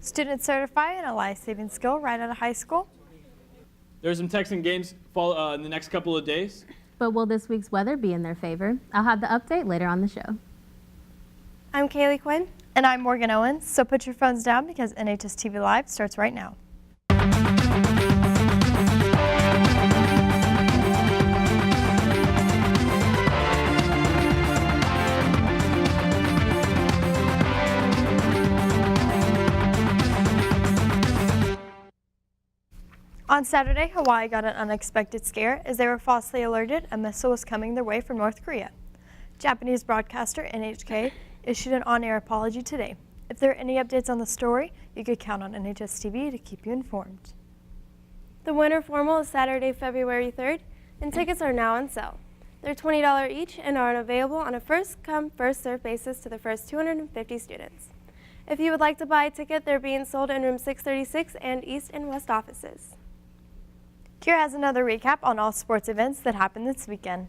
Students certify in a life-saving skill right out of high school. There's some Texan games in the next couple of days. But will this week's weather be in their favor? I'll have the update later on the show. I'm Kaylee Quinn. And I'm Morgan Owens. So put your phones down because NHSTV Live starts right now. On Saturday, Hawaii got an unexpected scare as they were falsely alerted a missile was coming their way from North Korea. Japanese broadcaster NHK issued an on-air apology today. If there are any updates on the story, you could count on NHSTV to keep you informed. The winter formal is Saturday, February 3rd, and tickets are now on sale. They're $20 each and are available on a first-come, first-served basis to the first 250 students. If you would like to buy a ticket, they're being sold in room 636 and East and West offices. Kira has another recap on all sports events that happened this weekend.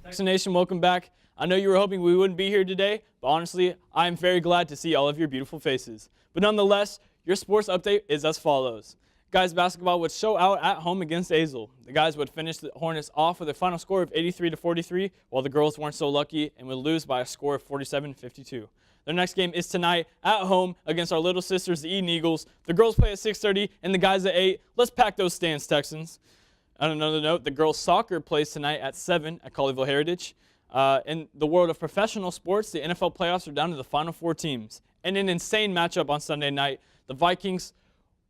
Texan Nation, welcome back. I know you were hoping we wouldn't be here today, but honestly, I am very glad to see all of your beautiful faces. But nonetheless, your sports update is as follows. Guys basketball would show out at home against Azle. The guys would finish the Hornets off with a final score of 83-43, while the girls weren't so lucky and would lose by a score of 47-52. Their next game is tonight at home against our little sisters, the Eden Eagles. The girls play at 6:30 and the guys at 8. Let's pack those stands, Texans. On another note, the girls soccer plays tonight at 7 at Colleyville Heritage. In the world of professional sports, the NFL playoffs are down to the final 4 teams. And an insane matchup on Sunday night. The Vikings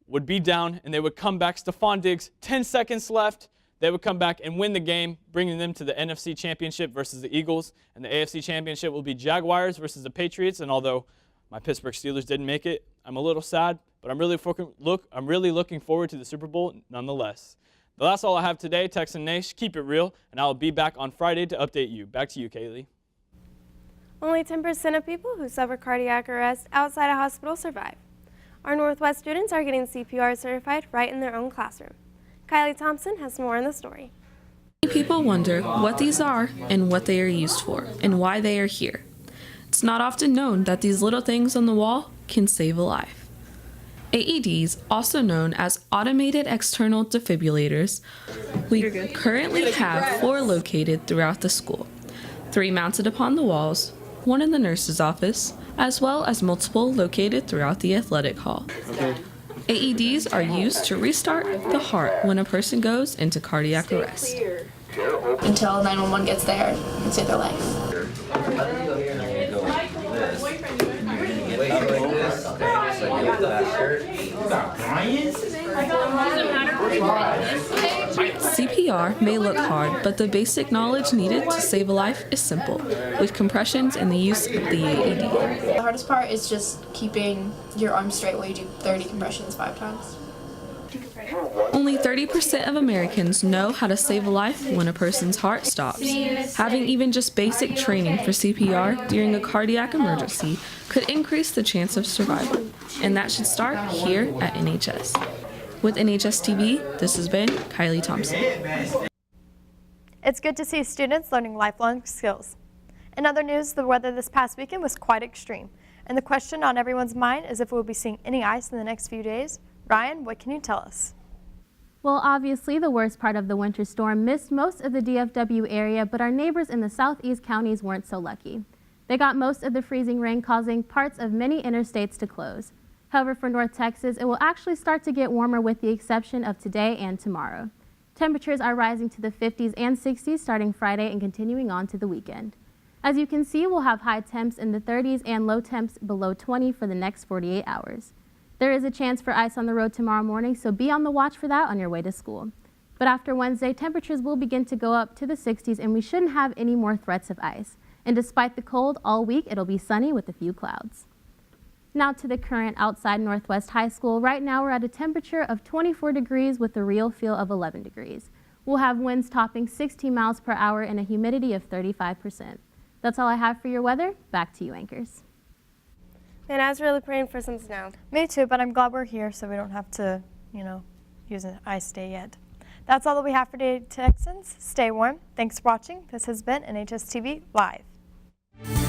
would be down and they would come back. Stephon Diggs, 10 seconds left. They would come back and win the game, bringing them to the NFC Championship versus the Eagles. And the AFC Championship will be Jaguars versus the Patriots. And although my Pittsburgh Steelers didn't make it, I'm a little sad, but I'm really looking forward to the Super Bowl nonetheless. But that's all I have today, Texan Nation. Keep it real, and I'll be back on Friday to update you. Back to you, Kaylee. Only 10% of people who suffer cardiac arrest outside a hospital survive. Our Northwest students are getting CPR certified right in their own classroom. Kylie Thompson has more on the story. People wonder what these are and what they are used for and why they are here. It's not often known that these little things on the wall can save a life. AEDs, also known as automated external defibrillators, we currently have 4 located throughout the school, 3 mounted upon the walls, 1 in the nurse's office, as well as multiple located throughout the athletic hall. AEDs are used to restart the heart when a person goes into cardiac arrest. Until 911 gets there and save their life. CPR may look hard, but the basic knowledge needed to save a life is simple, with compressions and the use of the AED. The hardest part is just keeping your arms straight while you do 30 compressions 5 times. Only 30% of Americans know how to save a life when a person's heart stops. Having even just basic training for CPR during a cardiac emergency could increase the chance of survival, and that should start here at NHS. With NHSTV, this has been Kylie Thompson. It's good to see students learning lifelong skills. In other news, the weather this past weekend was quite extreme, and the question on everyone's mind is if we'll be seeing any ice in the next few days. Ryan, what can you tell us? Well, obviously, the worst part of the winter storm missed most of the DFW area, but our neighbors in the southeast counties weren't so lucky. They got most of the freezing rain, causing parts of many interstates to close. However, for North Texas, it will actually start to get warmer with the exception of today and tomorrow. Temperatures are rising to the 50s and 60s starting Friday and continuing on to the weekend. As you can see, we'll have high temps in the 30s and low temps below 20 for the next 48 hours. There is a chance for ice on the road tomorrow morning, so be on the watch for that on your way to school. But after Wednesday, temperatures will begin to go up to the 60s and we shouldn't have any more threats of ice. And despite the cold, all week it'll be sunny with a few clouds. Now to the current outside Northwest High School. Right now we're at a temperature of 24 degrees with a real feel of 11 degrees. We'll have winds topping 16 miles per hour and a humidity of 35%. That's all I have for your weather. Back to you, anchors. And I was really praying for some snow. Me too, but I'm glad we're here so we don't have to, use an ice day yet. That's all that we have for today, Texans. Stay warm. Thanks for watching. This has been NHSTV Live.